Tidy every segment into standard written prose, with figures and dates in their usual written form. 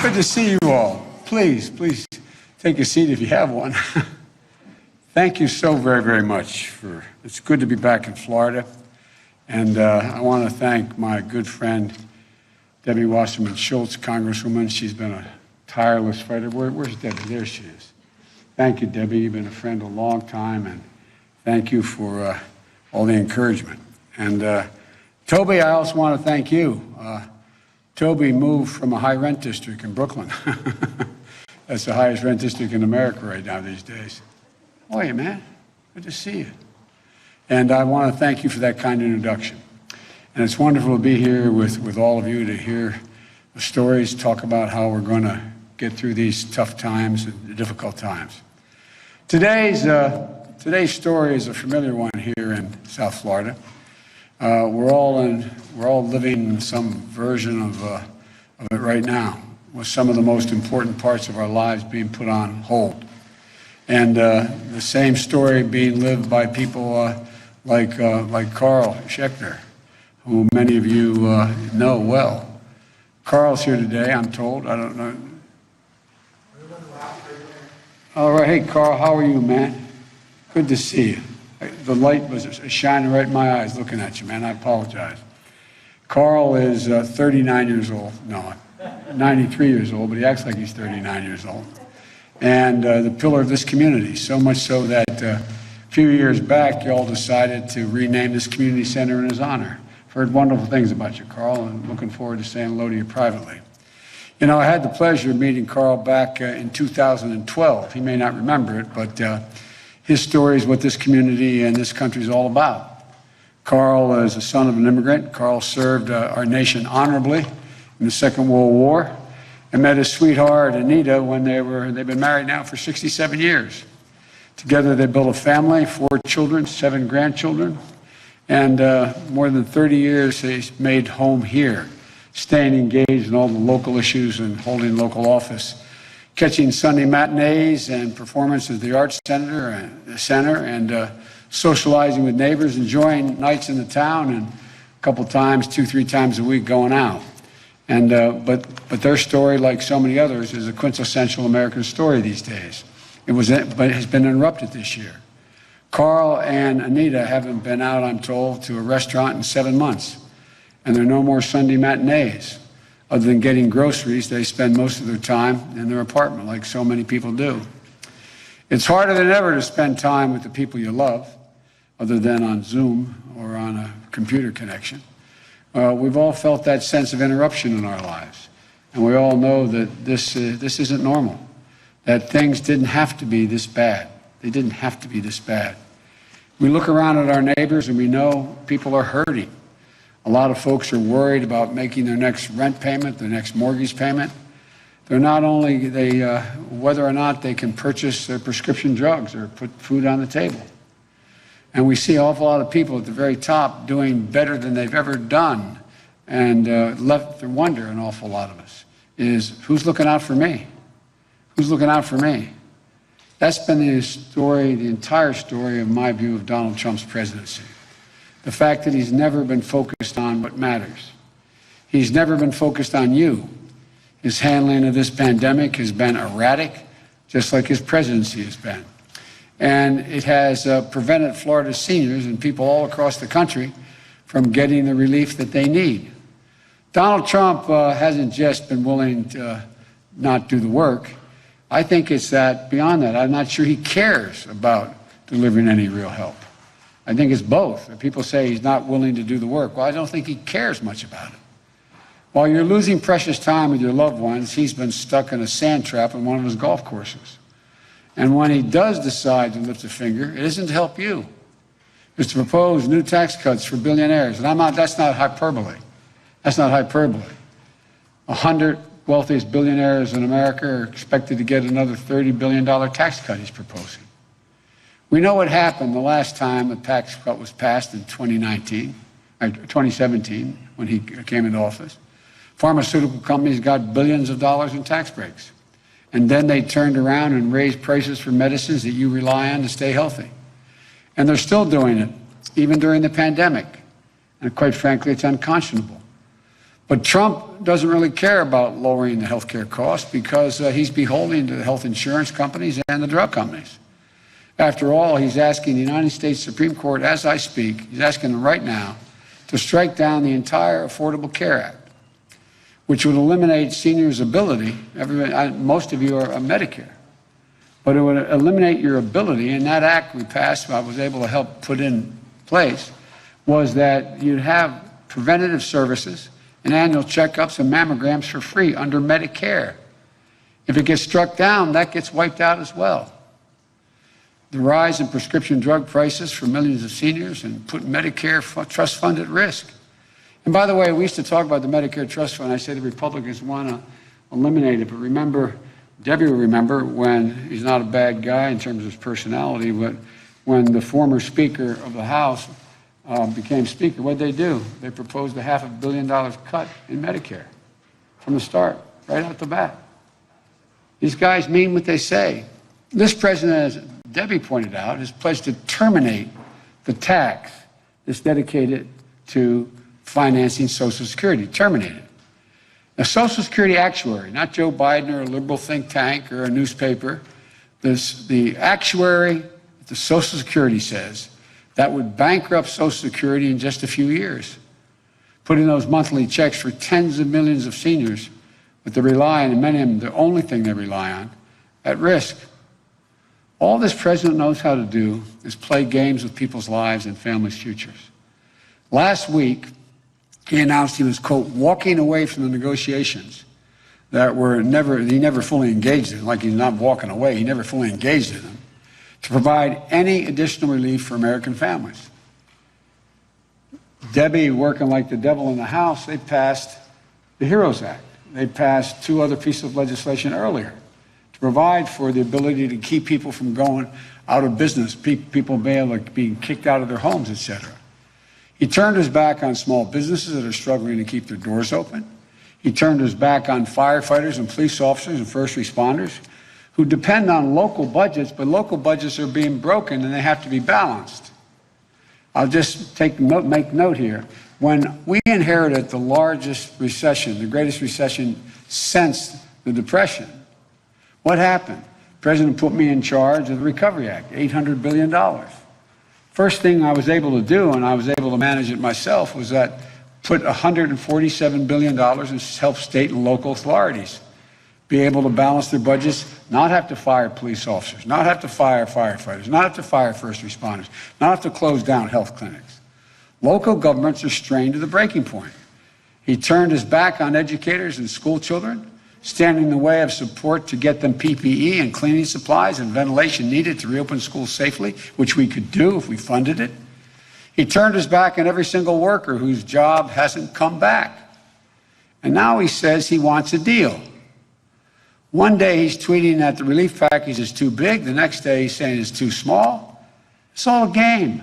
Good to see you all. Please take a seat if you have one. Thank you so very, very much. It's good to be back in Florida. And I want to thank my good friend, Debbie Wasserman Schultz, Congresswoman. She's been a tireless fighter. Where's Debbie? There she is. Thank you, Debbie. You've been a friend a long time, and thank you for all the encouragement. And Toby, I also want to thank you. Toby moved from a high rent district in Brooklyn. That's the highest rent district in America right now these days. How are you, man? Good to see you. And I want to thank you for that kind introduction. And it's wonderful to be here with all of you to hear the stories, talk about how we're going to get through these tough times and difficult times. Today's story is a familiar one here in South Florida. We're all living in some version of it right now, with some of the most important parts of our lives being put on hold. And the same story being lived by people like Carl Schechter, who many of you know well. Carl's here today, I'm told. I don't know. All right, hey Carl, how are you, man? Good to see you. The light was shining right in my eyes looking at you, man. I apologize. Carl is 39 years old. No, 93 years old, but he acts like he's 39 years old. And the pillar of this community, so much so that a few years back, you all decided to rename this community center in his honor. I've heard wonderful things about you, Carl, and I'm looking forward to saying hello to you privately. You know, I had the pleasure of meeting Carl back in 2012. He may not remember it, but his story is what this community and this country is all about. Carl is the son of an immigrant. Carl served our nation honorably in the Second World War and met his sweetheart, Anita, when they've been married now for 67 years. Together they built a family, 4 children, 7 grandchildren, and more than 30 years he's made home here, staying engaged in all the local issues and holding local office, catching Sunday matinees and performances at the Arts Center and socializing with neighbors, enjoying nights in the town, and a couple times, 2-3 times a week going out. And but their story, like so many others, is a quintessential American story these days. But it has been interrupted this year. Carl and Anita haven't been out, I'm told, to a restaurant in 7 months, and there are no more Sunday matinees. Other than getting groceries, they spend most of their time in their apartment, like so many people do. It's harder than ever to spend time with the people you love, other than on Zoom or on a computer connection. We've all felt that sense of interruption in our lives, and we all know that this isn't normal, that things didn't have to be this bad. They didn't have to be this bad. We look around at our neighbors and we know people are hurting. A lot of folks are worried about making their next rent payment, their next mortgage payment. They're not only whether or not they can purchase their prescription drugs or put food on the table. And we see an awful lot of people at the very top doing better than they've ever done, and left to wonder, an awful lot of us, is who's looking out for me? Who's looking out for me? That's been the story, the entire story, in my view, of Donald Trump's presidency. The fact that he's never been focused on what matters. He's never been focused on you. His handling of this pandemic has been erratic, just like his presidency has been. And it has prevented Florida seniors and people all across the country from getting the relief that they need. Donald Trump hasn't just been willing to not do the work. I think it's that, beyond that, I'm not sure he cares about delivering any real help. I think it's both. People say he's not willing to do the work. Well, I don't think he cares much about it. While you're losing precious time with your loved ones, he's been stuck in a sand trap on one of his golf courses. And when he does decide to lift a finger, it isn't to help you. It's to propose new tax cuts for billionaires. And that's not hyperbole. That's not hyperbole. 100 wealthiest billionaires in America are expected to get another $30 billion tax cut he's proposing. We know what happened the last time a tax cut was passed in 2017, when he came into office. Pharmaceutical companies got billions of dollars in tax breaks. And then they turned around and raised prices for medicines that you rely on to stay healthy. And they're still doing it, even during the pandemic. And quite frankly, it's unconscionable. But Trump doesn't really care about lowering the health care costs because he's beholden to the health insurance companies and the drug companies. After all, he's asking the United States Supreme Court, as I speak, he's asking them right now to strike down the entire Affordable Care Act, which would eliminate seniors' ability. Most of you are on Medicare, but it would eliminate your ability. And that act we passed, I was able to help put in place, was that you'd have preventative services and annual checkups and mammograms for free under Medicare. If it gets struck down, that gets wiped out as well. The rise in prescription drug prices for millions of seniors and put Medicare trust fund at risk. And by the way, we used to talk about the Medicare trust fund. I say the Republicans want to eliminate it, but remember, Debbie will remember when he's not a bad guy in terms of his personality, but when the former Speaker of the House became Speaker, what did they do? They proposed a $500 million cut in Medicare from the start, right out the bat. These guys mean what they say. This president, as Debbie pointed out, has pledged to terminate the tax that's dedicated to financing Social Security. Terminate it. A Social Security actuary, not Joe Biden or a liberal think tank or a newspaper, the actuary at the Social Security says that would bankrupt Social Security in just a few years, putting those monthly checks for tens of millions of seniors that they rely on, and many of them, the only thing they rely on, at risk. All this president knows how to do is play games with people's lives and families' futures. Last week, he announced he was, quote, walking away from the negotiations that he never fully engaged in, like he's not walking away, he never fully engaged in them, to provide any additional relief for American families. Debbie, working like the devil in the House, they passed the HEROES Act. They passed two other pieces of legislation earlier to provide for the ability to keep people from going out of business, people being kicked out of their homes, etc. He turned his back on small businesses that are struggling to keep their doors open. He turned his back on firefighters and police officers and first responders who depend on local budgets, but local budgets are being broken and they have to be balanced. I'll just make note here. When we inherited the largest recession, the greatest recession since the Depression, what happened? The president put me in charge of the Recovery Act, $800 billion. First thing I was able to do, and I was able to manage it myself, was that put $147 billion and help state and local authorities be able to balance their budgets, not have to fire police officers, not have to fire firefighters, not have to fire first responders, not have to close down health clinics. Local governments are strained to the breaking point. He turned his back on educators and school children, standing in the way of support to get them PPE and cleaning supplies and ventilation needed to reopen schools safely, which we could do if we funded it. He turned his back on every single worker whose job hasn't come back. And now he says he wants a deal. One day he's tweeting that the relief package is too big. The next day he's saying it's too small. It's all a game.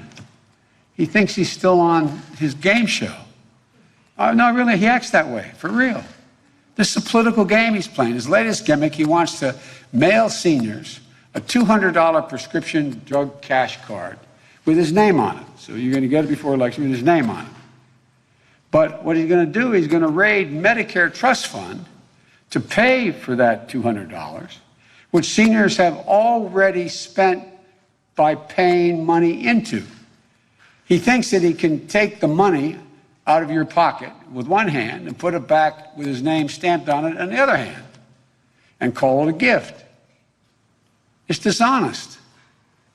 He thinks he's still on his game show. No, really, he acts that way, for real. This is a political game he's playing. His latest gimmick, he wants to mail seniors a $200 prescription drug cash card with his name on it. So you're going to get it before election with his name on it. But what he's going to do, he's going to raid Medicare Trust Fund to pay for that $200, which seniors have already spent by paying money into. He thinks that he can take the money out of your pocket with one hand and put it back with his name stamped on it on the other hand and call it a gift. It's dishonest.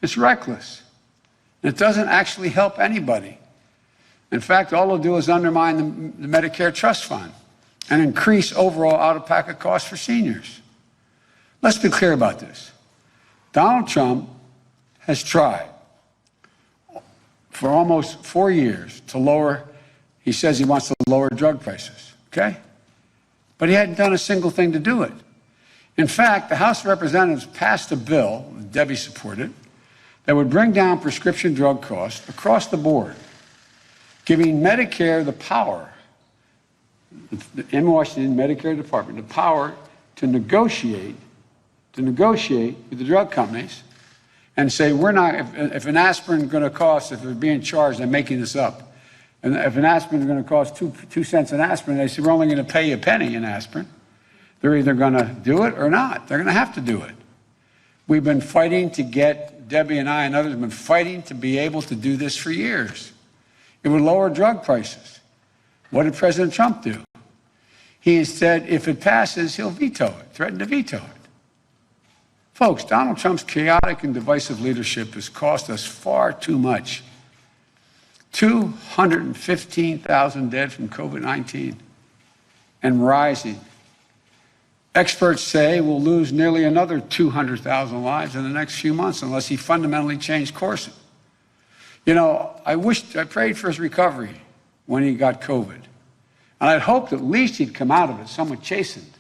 It's reckless. And it doesn't actually help anybody. In fact, all it'll do is undermine the Medicare Trust Fund and increase overall out-of-pocket costs for seniors. Let's be clear about this. Donald Trump has tried for almost 4 years to lower, he says he wants to lower drug prices, okay? But he hadn't done a single thing to do it. In fact, the House of Representatives passed a bill, Debbie supported, that would bring down prescription drug costs across the board, giving Medicare the power, in Washington, Medicare Department, the power to negotiate with the drug companies and say, we're not, if an aspirin is going to cost, if they're being charged, I'm making this up, And if an aspirin is going to cost 2 cents an aspirin, they say, we're only going to pay you a penny an aspirin. They're either going to do it or not. They're going to have to do it. We've been fighting to get, Debbie and I and others have been fighting to be able to do this for years. It would lower drug prices. What did President Trump do? He said if it passes, he'll veto it, threaten to veto it. Folks, Donald Trump's chaotic and divisive leadership has cost us far too much. 215,000 dead from COVID-19 and rising. Experts say we'll lose nearly another 200,000 lives in the next few months unless he fundamentally changed course. You know, I prayed for his recovery when he got COVID. And I'd hoped at least he'd come out of it somewhat chastened.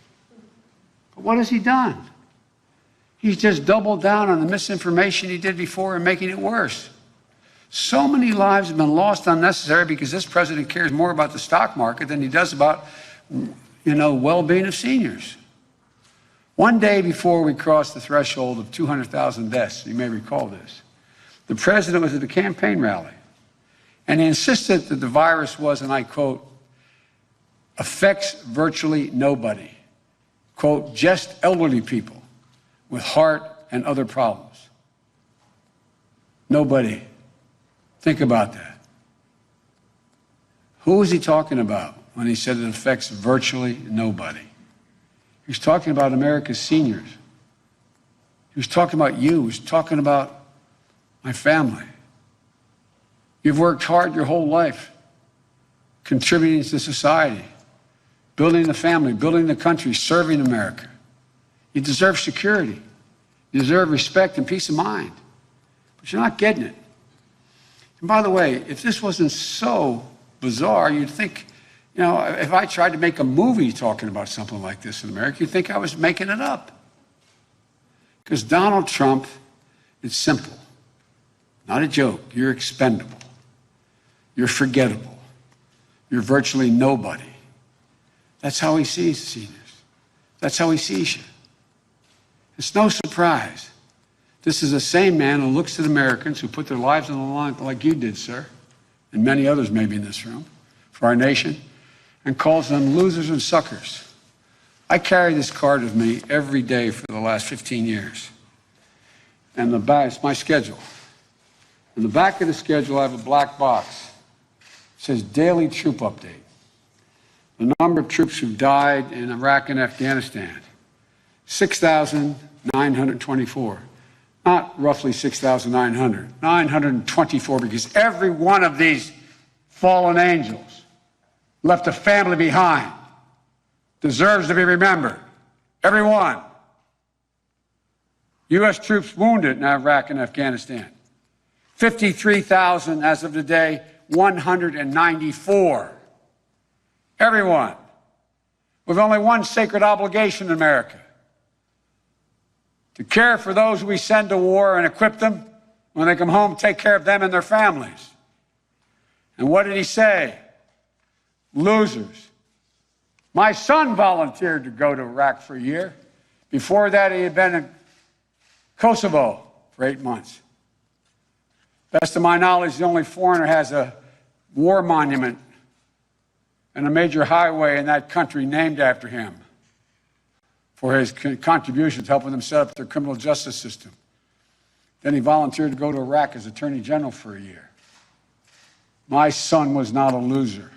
But what has he done? He's just doubled down on the misinformation he did before and making it worse. So many lives have been lost unnecessarily because this president cares more about the stock market than he does about, well-being of seniors. One day before we crossed the threshold of 200,000 deaths, you may recall this, the president was at a campaign rally, and he insisted that the virus was, and I quote, affects virtually nobody. Quote, just elderly people with heart and other problems. Nobody. Think about that. Who was he talking about when he said it affects virtually nobody? He was talking about America's seniors. He was talking about you. He was talking about my family. You've worked hard your whole life, contributing to society, building the family, building the country, serving America. You deserve security. You deserve respect and peace of mind. But you're not getting it. And by the way, if this wasn't so bizarre, you'd think, if I tried to make a movie talking about something like this in America, you'd think I was making it up. Because Donald Trump, it's simple. Not a joke. You're expendable. You're forgettable. You're virtually nobody. That's how he sees seniors. That's how he sees you. It's no surprise. This is the same man who looks at Americans who put their lives on the line like you did, sir, and many others maybe in this room, for our nation, and calls them losers and suckers. I carry this card with me every day for the last 15 years. And the back, it's my schedule. In the back of the schedule, I have a black box. It says daily troop update. The number of troops who've died in Iraq and Afghanistan, 6,924. Not roughly 6,900, 924, because every one of these fallen angels left a family behind, deserves to be remembered. Every one. U.S. troops wounded in Iraq and Afghanistan. 53,000 as of today, 194. Everyone. With only one sacred obligation in America: to care for those we send to war and equip them. When they come home, take care of them and their families. And what did he say? Losers. My son volunteered to go to Iraq for a year. Before that, he had been in Kosovo for 8 months. Best of my knowledge, the only foreigner has a war monument and a major highway in that country named after him for his contributions helping them set up their criminal justice system. Then he volunteered to go to Iraq as Attorney General for a year. My son was not a loser.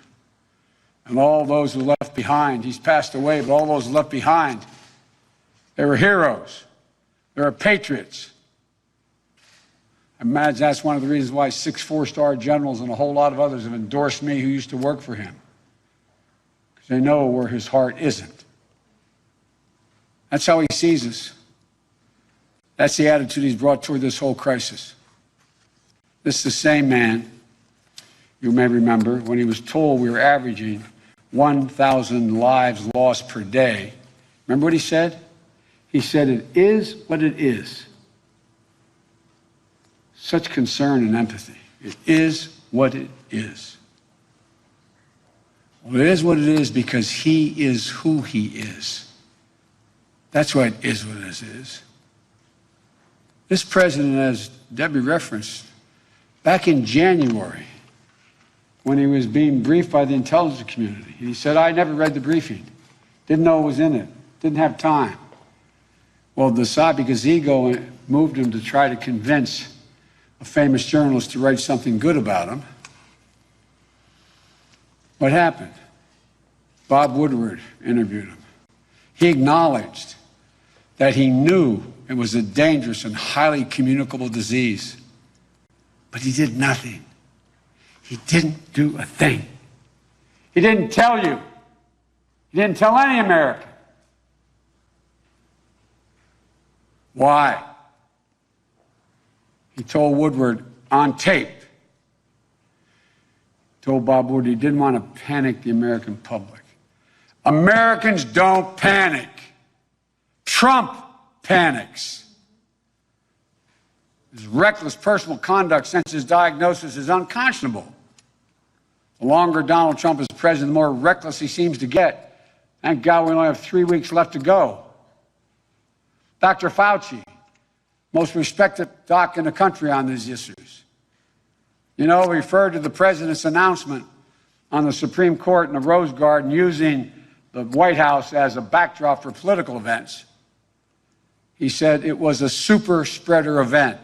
And all those who left behind, he's passed away, but all those left behind, they were heroes. They were patriots. I imagine that's one of the reasons why 6 four-star generals and a whole lot of others have endorsed me who used to work for him. Because they know where his heart isn't. That's how he sees us. That's the attitude he's brought toward this whole crisis. This is the same man, you may remember, when he was told we were averaging 1,000 lives lost per day. Remember what he said? He said, it is what it is. Such concern and empathy. It is what it is. Well, it is what it is because he is who he is. That's why it is what it is. This president, as Debbie referenced, back in January, when he was being briefed by the intelligence community. He said, I never read the briefing, didn't know what was in it, didn't have time. Well, because ego moved him to try to convince a famous journalist to write something good about him. What happened? Bob Woodward interviewed him. He acknowledged that he knew it was a dangerous and highly communicable disease, but he did nothing. He didn't do a thing. He didn't tell you. He didn't tell any American. Why? He told Woodward on tape, told Bob Woodward he didn't want to panic the American public. Americans don't panic. Trump panics. His reckless personal conduct since his diagnosis is unconscionable. The longer Donald Trump is president, the more reckless he seems to get. Thank God we only have 3 weeks left to go. Dr. Fauci, most respected doc in the country on these issues, referred to the president's announcement on the Supreme Court in the Rose Garden using the White House as a backdrop for political events. He said it was a super spreader event.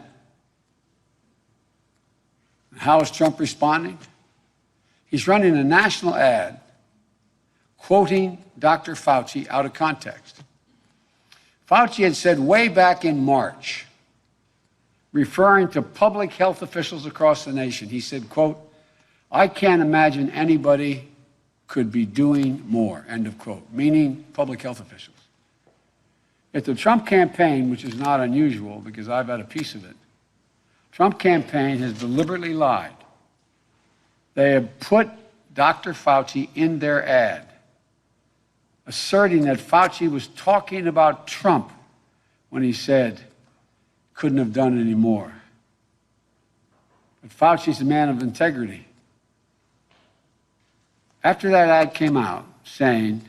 How is Trump responding? He's running a national ad quoting Dr. Fauci out of context. Fauci had said way back in March, referring to public health officials across the nation, he said, quote, I can't imagine anybody could be doing more, end of quote, meaning public health officials. At the Trump campaign, which is not unusual because I've had a piece of it, Trump campaign has deliberately lied. They have put Dr. Fauci in their ad, asserting that Fauci was talking about Trump when he said couldn't have done any more. But Fauci's a man of integrity. After that ad came out saying,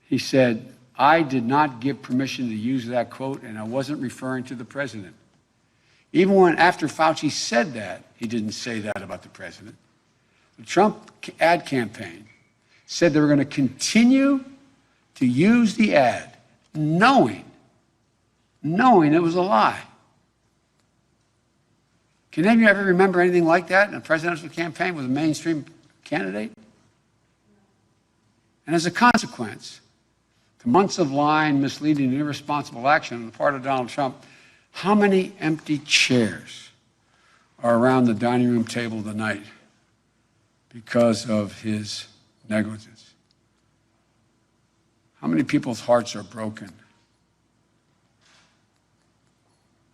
he said, I did not give permission to use that quote, and I wasn't referring to the president. Even when, after Fauci said that, he didn't say that about the president. The Trump ad campaign said they were going to continue to use the ad, knowing it was a lie. Can any of you ever remember anything like that in a presidential campaign with a mainstream candidate? And as a consequence, to months of lying, misleading, and irresponsible action on the part of Donald Trump, how many empty chairs are around the dining room table tonight because of his negligence? How many people's hearts are broken?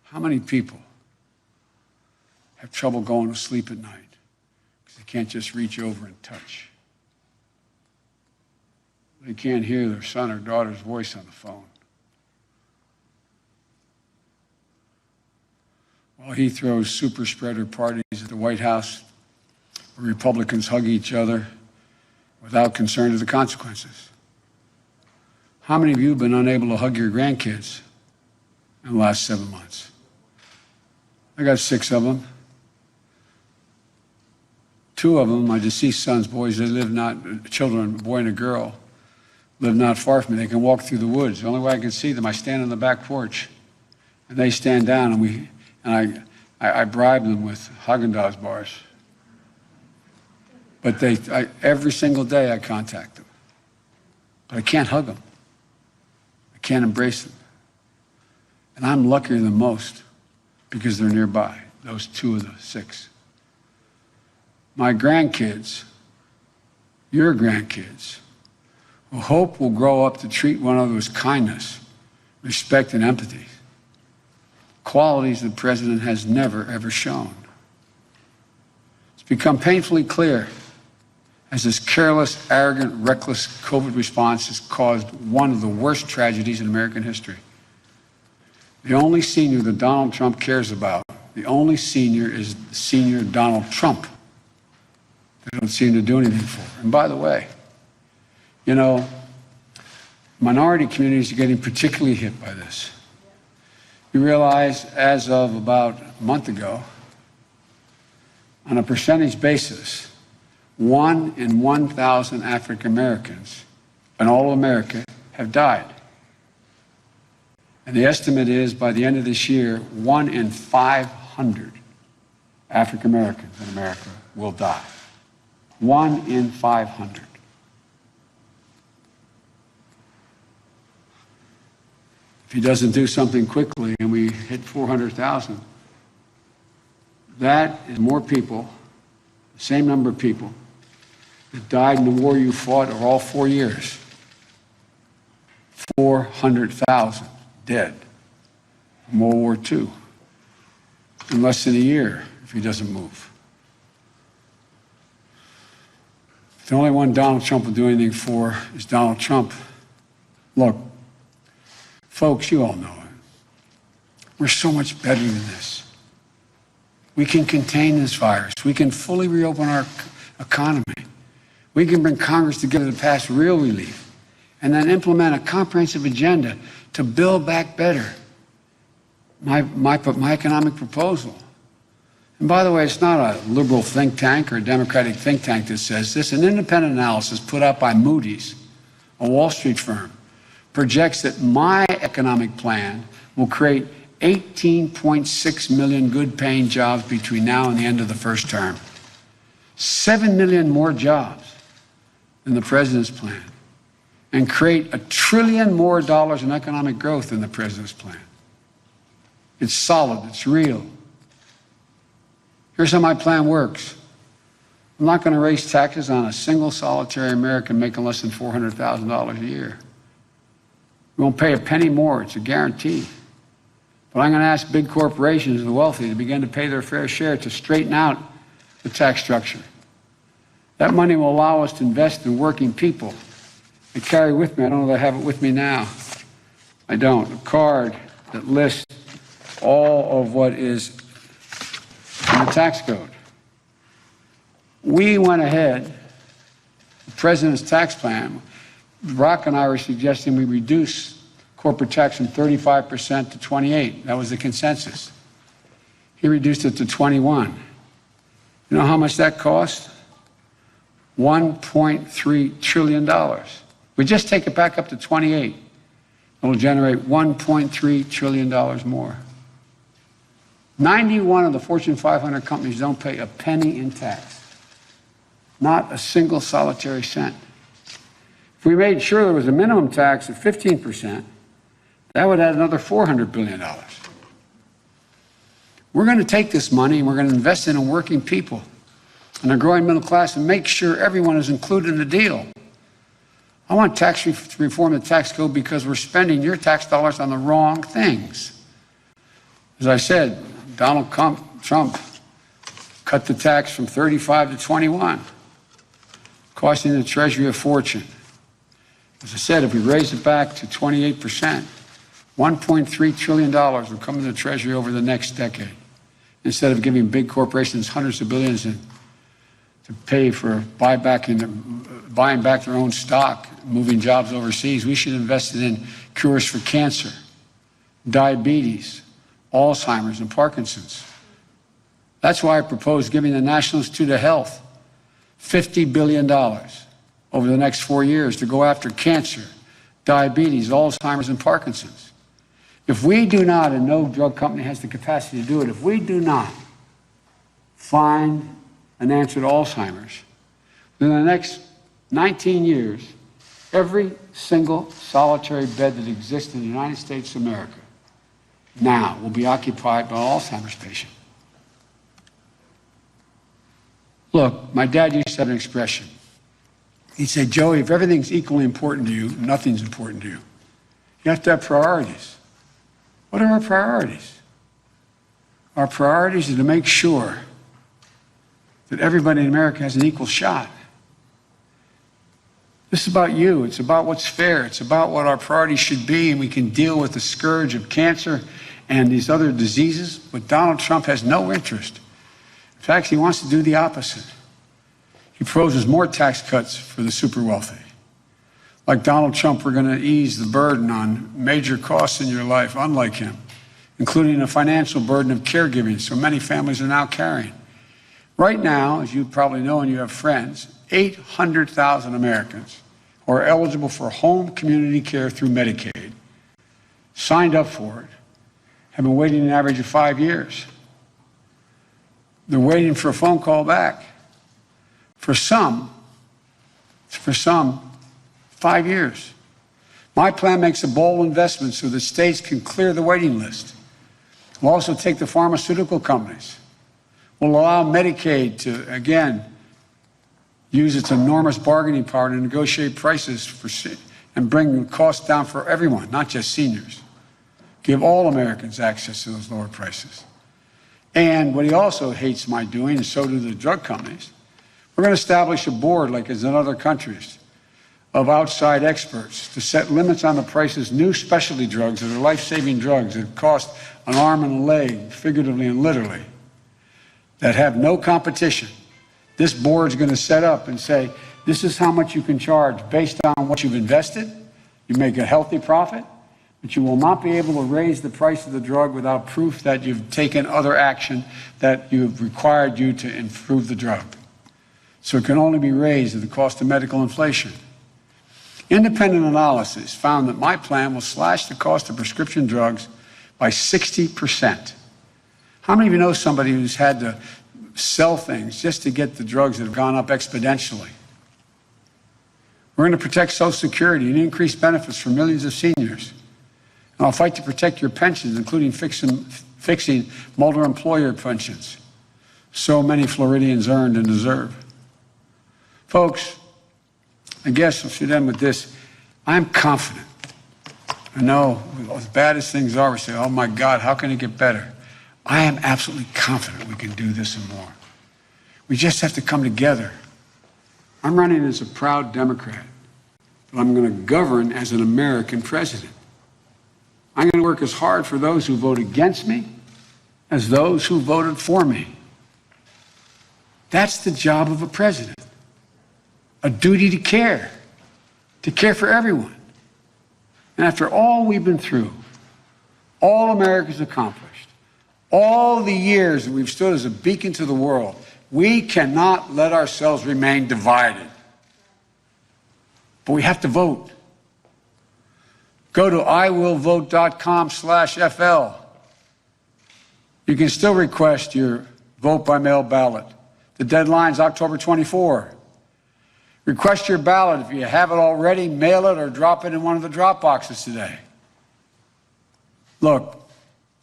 How many people have trouble going to sleep at night because they can't just reach over and touch? They can't hear their son or daughter's voice on the phone. While he throws super spreader parties at the White House where Republicans hug each other without concern to the consequences. How many of you have been unable to hug your grandkids in the last 7 months? I got 6 of them. 2 of them, my deceased son's boys, they live not, children, a boy and a girl, live not far from me. They can walk through the woods. The only way I can see them, I stand on the back porch, and they stand down, and I bribe them with Haagen-Dazs bars. But every single day I contact them. But I can't hug them. I can't embrace them. And I'm luckier than most because they're nearby, those 2 of the 6. My grandkids, your grandkids, who hope will grow up to treat one another with kindness, respect, and empathy, qualities the president has never, ever shown. It's become painfully clear as this careless, arrogant, reckless COVID response has caused one of the worst tragedies in American history. The only senior that Donald Trump cares about, the only senior is senior Donald Trump. They don't seem to do anything for. And by the way, minority communities are getting particularly hit by this. You realize as of about a month ago, on a percentage basis, 1 in 1,000 African Americans in all of America have died. And the estimate is by the end of this year, 1 in 500 African Americans in America will die. 1 in 500. If he doesn't do something quickly and we hit 400,000, that is more people, the same number of people that died in the war you fought over all 4 years. 400,000 dead in World War II in less than a year if he doesn't move. The only one Donald Trump will do anything for is Donald Trump. Look, folks, you all know it. We're so much better than this. We can contain this virus. We can fully reopen our economy. We can bring Congress together to pass real relief and then implement a comprehensive agenda to build back better. My economic proposal. And by the way, it's not a liberal think tank or a Democratic think tank that says this. An independent analysis put out by Moody's, a Wall Street firm, projects that my economic plan will create 18.6 million good-paying jobs between now and the end of the first term. 7 million more jobs than the president's plan, and create $1 trillion more in economic growth than the president's plan. It's solid, it's real. Here's how my plan works. I'm not going to raise taxes on a single solitary American making less than $400,000 a year. We won't pay a penny more, it's a guarantee. But I'm going to ask big corporations and the wealthy to begin to pay their fair share to straighten out the tax structure. That money will allow us to invest in working people. I carry with me, I don't know if I have it with me now. I don't. A card that lists all of what is in the tax code. We went ahead, the president's tax plan, Brock and I were suggesting we reduce corporate tax from 35% to 28%. That was the consensus. He reduced it to 21%. You know how much that cost? $1.3 trillion. We just take it back up to 28%. It'll generate $1.3 trillion more. 91 of the Fortune 500 companies don't pay a penny in tax. Not a single solitary cent. If we made sure there was a minimum tax of 15%, that would add another $400 billion. We're going to take this money and we're going to invest it in working people and a growing middle class and make sure everyone is included in the deal. I want tax to reform the tax code because we're spending your tax dollars on the wrong things. As I said, Donald Trump cut the tax from 35 to 21, costing the Treasury a fortune. As I said, if we raise it back to 28%, $1.3 trillion will come into the Treasury over the next decade. Instead of giving big corporations hundreds of billions to pay for buying back their own stock, moving jobs overseas, we should invest it in cures for cancer, diabetes, Alzheimer's, and Parkinson's. That's why I propose giving the National Institute of Health $50 billion over the next 4 years to go after cancer, diabetes, Alzheimer's, and Parkinson's. If we do not, and no drug company has the capacity to do it, if we do not find an answer to Alzheimer's, then in the next 19 years, every single solitary bed that exists in the United States of America now will be occupied by an Alzheimer's patient. Look, my dad used to have an expression. He'd say, Joey, if everything's equally important to you, nothing's important to you. You have to have priorities. What are our priorities? Our priorities are to make sure that everybody in America has an equal shot. This is about you. It's about what's fair. It's about what our priorities should be, and we can deal with the scourge of cancer and these other diseases, but Donald Trump has no interest. In fact, he wants to do the opposite. He proposes more tax cuts for the super wealthy. Like Donald Trump, we're going to ease the burden on major costs in your life, unlike him, including a financial burden of caregiving so many families are now carrying. Right now, as you probably know and you have friends, 800,000 Americans who are eligible for home community care through Medicaid, signed up for it, have been waiting an average of 5 years. They're waiting for a phone call back. For some, 5 years. My plan makes a bold investment so that states can clear the waiting list. We'll also take the pharmaceutical companies. We'll allow Medicaid to, again, use its enormous bargaining power to negotiate prices and bring the costs down for everyone, not just seniors. Give all Americans access to those lower prices. And what he also hates my doing, and so do the drug companies, we're going to establish a board, like is in other countries, of outside experts to set limits on the prices of new specialty drugs that are life-saving drugs that cost an arm and a leg, figuratively and literally, that have no competition. This board's going to set up and say, this is how much you can charge based on what you've invested. You make a healthy profit, but you will not be able to raise the price of the drug without proof that you've taken other action that you've required you to improve the drug. So it can only be raised at the cost of medical inflation. Independent analysis found that my plan will slash the cost of prescription drugs by 60%. How many of you know somebody who's had to sell things just to get the drugs that have gone up exponentially? We're going to protect Social Security and increase benefits for millions of seniors. And I'll fight to protect your pensions, including fixing multi-employer pensions so many Floridians earned and deserve. Folks, I guess I should end with this. I'm confident. I know as bad as things are, we say, oh my God, how can it get better? I am absolutely confident we can do this and more. We just have to come together. I'm running as a proud Democrat, but I'm going to govern as an American president. I'm going to work as hard for those who vote against me as those who voted for me. That's the job of a president. A duty to care for everyone. And after all we've been through, all America's accomplished, all the years that we've stood as a beacon to the world, we cannot let ourselves remain divided. But we have to vote. Go to iwillvote.com/FL. You can still request your vote by mail ballot. The deadline's October 24. Request your ballot. If you have it already, mail it or drop it in one of the drop boxes today. Look,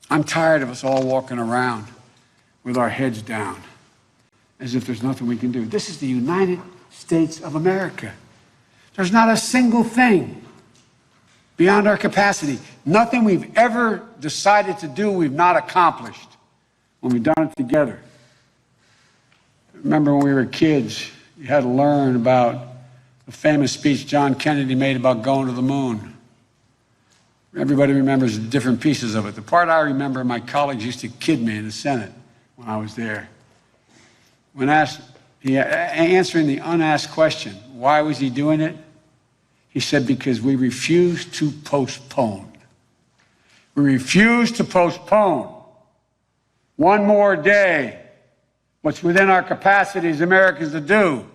I'm tired of us all walking around with our heads down as if there's nothing we can do. This is the United States of America. There's not a single thing beyond our capacity. Nothing we've ever decided to do we've not accomplished when we've done it together. Remember when we were kids, you had to learn about the famous speech John Kennedy made about going to the moon. Everybody remembers different pieces of it. The part I remember, my colleagues used to kid me in the Senate when I was there. When answering the unasked question, why was he doing it? He said, because we refuse to postpone. We refuse to postpone one more day what's within our capacity as Americans to do.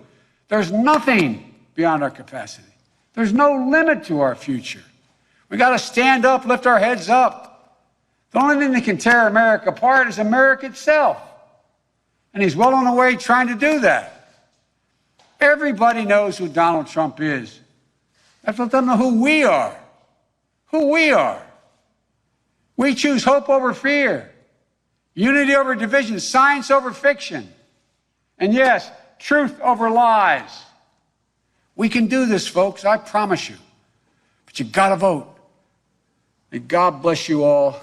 There's nothing beyond our capacity. There's no limit to our future. We got to stand up, lift our heads up. The only thing that can tear America apart is America itself. And he's well on the way trying to do that. Everybody knows who Donald Trump is. That's let them know who we are. Who we are. We choose hope over fear, unity over division, science over fiction, and yes, truth over lies. We can do this, folks, I promise you. But you got to vote. May God bless you all,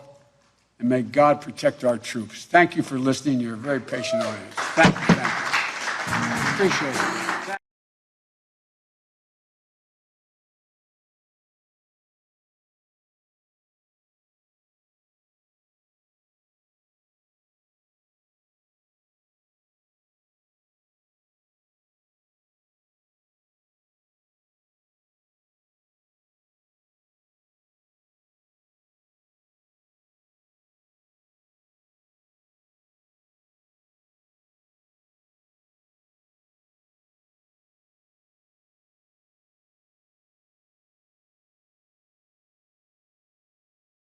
and may God protect our troops. Thank you for listening. You're a very patient audience. Thank you. Appreciate it.